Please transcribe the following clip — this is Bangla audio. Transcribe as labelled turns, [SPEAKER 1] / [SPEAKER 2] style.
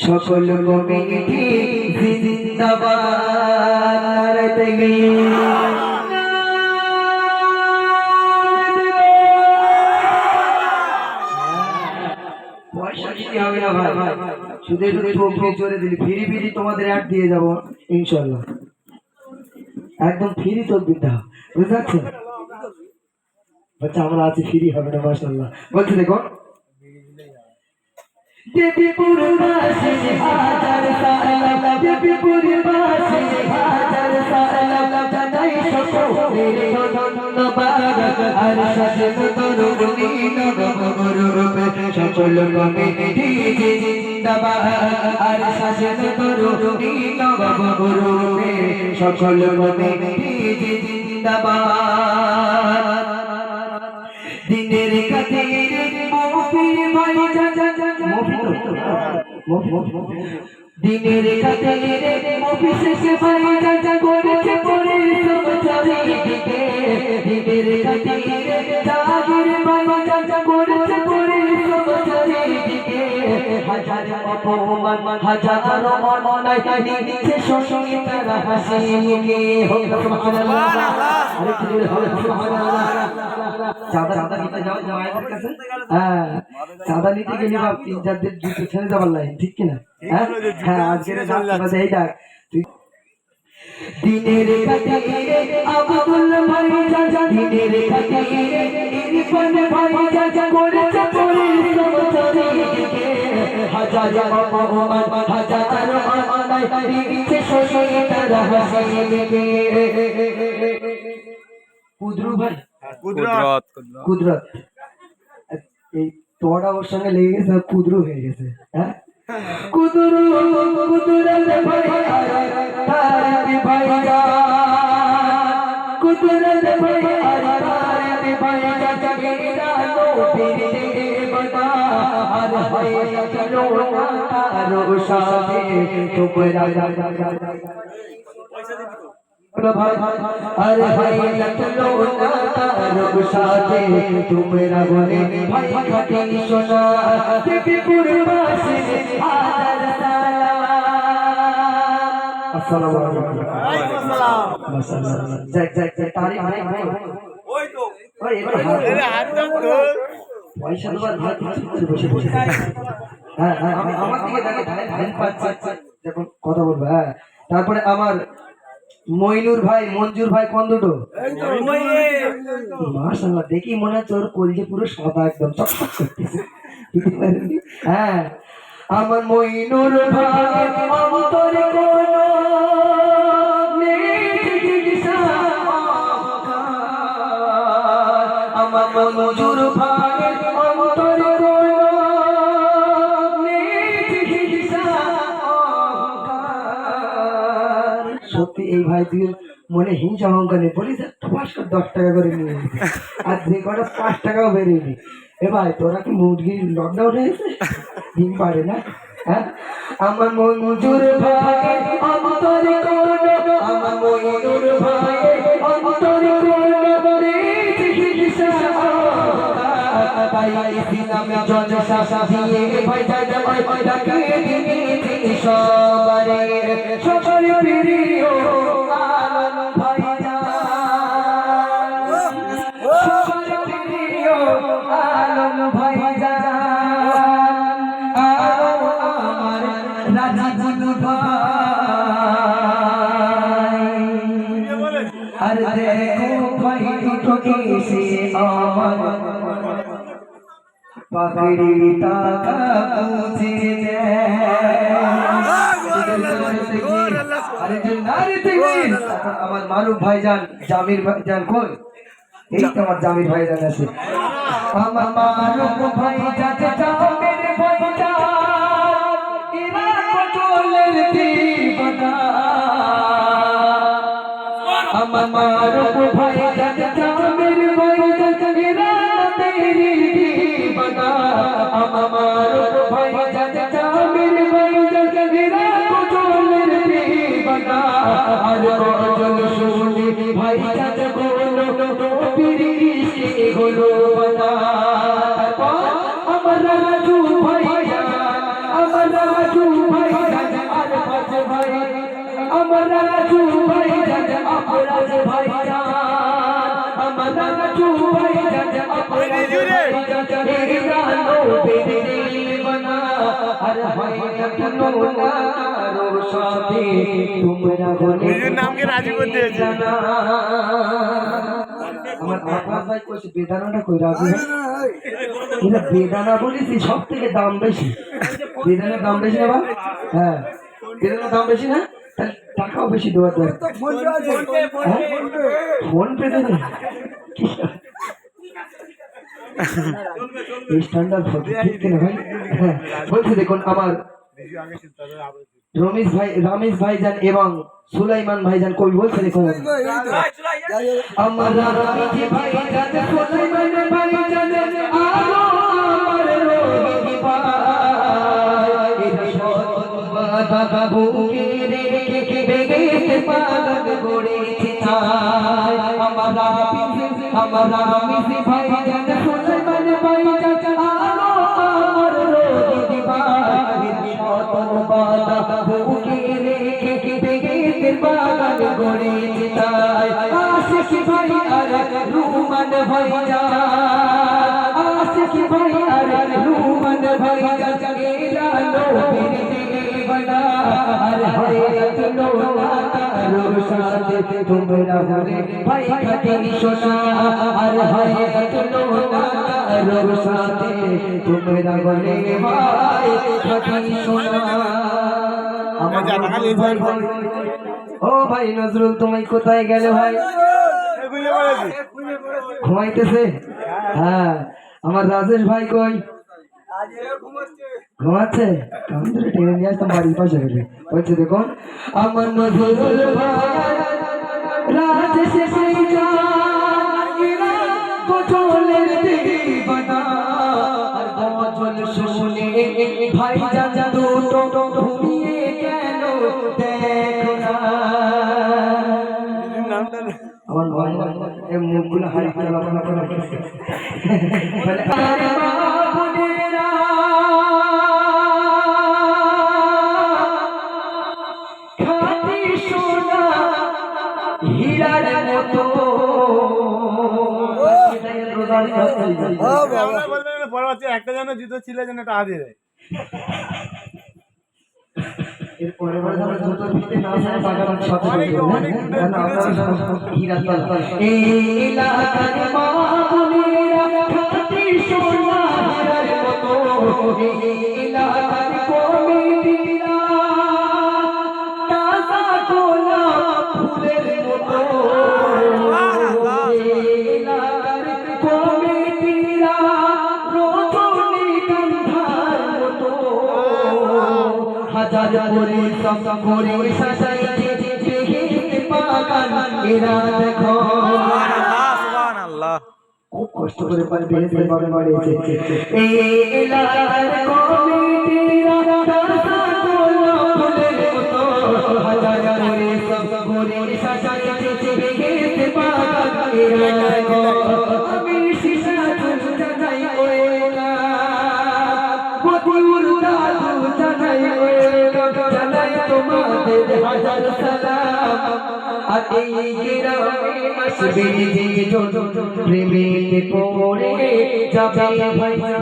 [SPEAKER 1] সকল কমিটি জিন্দাবাদ পয়সা দিতে হবে না ভাই, শুধু জোরে দিলি ফিরি ফিরি তোমাদের অ্যাড দিয়ে যাবো ইনশাল্লাহ, একদম ফ্রি তকবির দাও, বুঝতে পারছো? বাচ্চা আমরা আছি ফ্রি হবে না মাশাআল্লাহ। বলছি দেখো দেবীপুর বাসী হাজার সালাম, দেবীপুর বাসী হাজার সালাম, জানাই সকলের ধন্যবাদ। আর সাথে তরুণী নবগুরুবে সকল কমিটি জিন্দাবাদ। আর সাথে তরুণী নবগুরুবে সকল কমিটি জিন্দাবাদ। দিনের খাতিরে মুফির ভাই দিনের খাতিরে মুফি শেষে ভাই করেছে পরিশ্রম চারিদিকে। দিনের খাতিরে জাগির ভাই করেছে পরিশ্রম চারিদিকে। হাজার অপমান হাজার অন্যায় নিচ্ছে শোষণে তারা হাসি মুখে। সুবহানাল্লাহ, আরে কি হবে সুবহানাল্লাহ। চাঁদা নিতে যাও মায়ের কাছে, হ্যাঁ চাঁদা নিতে গেলে ভাব 3-4 দিন জুতো ছেড়ে যাবার লাগে, ঠিক কিনা? হ্যাঁ আজকে এই ডাক দিনের খাতিরে আব্দুল ভাই চাচা, দিনের খাতিরে ইরফান ভাই চাচা করেছে পরিশ্রম চারিদিকে। হাজার অপমান হাজার অন্যায় নিচ্ছে শোষণে তারা হাসি মুখে। কুদরু ভাই কুদরত এই তোড়া ওর সঙ্গে লেগে গেছে, কুদরু হয়ে গেছে। হ্যাঁ কুদরু কুদরত ভাই তারিক ভাই কুদরত ভাই তারিক ভাই জাগিরা নবীর দেবতা। আর ভাই চলো না তারো সাথে তোমরা अरे भाई चलो ना तारो साथे तुमरा बोले भाई खटी सोना। देवीपुर बासी हाजर सलाम, अस्सलाम वालेकुम। माशाअल्लाह जय जय जय तारीफ भाई ওই তো ওই এবার হাত দাও তো পয়সা দেওয়ার হাত দিচ্ছে বসে বসে। হ্যাঁ হ্যাঁ আমার দিকে দেখো ধান পাচ্ছে যখন কথা বলবো। হ্যাঁ তারপরে আমার মইনুর ভাই মঞ্জুর ভাই কোন দুটো মাশাআল্লাহ দেখি মনে হচ্ছে ওর কলজে পুরো সাদা একদম চকচক করতেছে। হ্যাঁ আমার মইনুর ভাই অন্তরে কোনো আমার মঞ্জুর ভাই অন্তরে সত্যি এই ভাই তুই মনে হিংসা অহংকার নেই, বলিস 10 টাকা করে নিয়ে আর যে কটা 5 টাকাও বেরিয়ে। এ ভাই তোরা কি মুরগি লকডাউন হয়েছে ডিম পারে না? হ্যাঁ আমার মঞ্জুর ভাই অন্তরে কোনো আমার মঞ্জুর ভাই অন্তরে কোনো হিংসা ভাই ইসলামে জলসা দিয়ে ভাই ভাই ডাকে দিনে সবারে সবারে প্রিয় আলম ভাই জান, সবারে প্রিয় আলম ভাই জান। আমার রাজীব ভাই আর দেখো ভাই দুটো কেসে আমার পাখিরি টাকা পৌঁছে আমার মারুফ ভাইজান জামির ভাইজান কই? এই তো আমার জামির ভাইজান আছে। আমার মারুফ ভাইজান জামির ভাইজান এরা কচলের দিবানা। আমার মারুফ ভাইজান জামির ভাইজান এরা তেরি দিবানা। আমার মারুফ ভাইজান জামির ভাইজান এরা কচলের দিবানা। আর কচল শুনি ভাইজান বলো নবীর ইশকে হলো না। রাজু ভাই আমার রাজু ভাই আর পাঁচ ভাই আমার রাজু ভাই আপরাজ ভাই আমার রাজু ভাই আপরাজ ভাই রানো বেরে বনা আর ভাই अपनो नारो साथे তোমরা বলে
[SPEAKER 2] নিজের নামকে রাজি করতে হয়েছে।
[SPEAKER 1] আমার আব্বাস ভাই কইছে বেদানাটা কই রাজি এটা বেদানা বলেছি সব থেকে দাম বেশি বেদানার দাম বেশি না হ্যাঁ বেদানার দাম বেশি না তাহলে টাকাও বেশি দেওয়ার দরকার ফোন পে দেবে এই স্ট্যান্ডার্ড ফটো ঠিক কিনা ভাই হ্যাঁ বলছি দেখুন আমার রমেশ ভাইজান এবং সুলাইমান ভাইজান কবি বলছে দেখুন আমার রমেশ ভাইজান সুলাইমান ভাইজান আলো আমার রবি ভাই বাবা বুকে রেখে বেগে পাগল গড়েছে আমার রমেশ ভাইজান সুলাইমান ভাইজান আলো আমার রবি ভাই বুকে রেখে বেগে পাগল গড়েছে আশিক ভাই আর রুমান ভাইজান আশিক ভাই আর রুমান ভাইজান এলালো বেরে বনা আর হায়াত লোনা তারো সাথে তোমরা বলে ভাই খাটি সোনা আর হায়াত লোনা তারো সাথে তোমরা বলে ভাই খাটি সোনা ও ভাই নজরুল তুমি কোথায় গেলে ভাই ঘুমাইতেছে হ্যাঁ আমার রাজেশ ভাই কই ঘুমাচ্ছে আমি তো টেনে নিয়ে আসতাম বাড়ির পাশে গেলে বলছে দেখুন আমার নজরুল ভাই রাজেশ ভাই বচলের দিবানা আর বচল শুনে ভাই জান দুটো ঘুমিয়ে কেন দেখো না আমার ভাই এই মুখগুলো হাই চালানো করে আরে বাবুনেরা খাটি সোনা হীরার মতো
[SPEAKER 2] একটা যেন জুতো ছিল যেন টা দিয়ে দেয়
[SPEAKER 1] এরপরে জুতো দিতে না যায় বাগান সাথে এই এলাকার বাবুনেরা খাটি সোনা হীরার মতো এই এলাকার কমিটিরা তাজা গোলাপ ফুলের মতো এলাকার কমিটিরা রজনীগন্ধার মতো হাজার করে সব করে সাজাইতে দেখে বাগান এরা দেখো
[SPEAKER 2] সুবহানাল্লাহ
[SPEAKER 1] খুব কষ্ট করে বেহেশতের বাগান বানিয়েছে এই এলাকার কমিটিরা তাজা গোলাপ ফুলের মতো হাজার করে সব করে সাজাইতে দেখে বাগান এরা দেখো আমি শিশা জানাই ওয়েলা বকুল দাদু জানাই ওয়েলা জানাই তোমাদের হাজার সালাম আর এই গ্রামে আসবে যে জন প্রেমেতে পড়ে যাবে ভাইয়া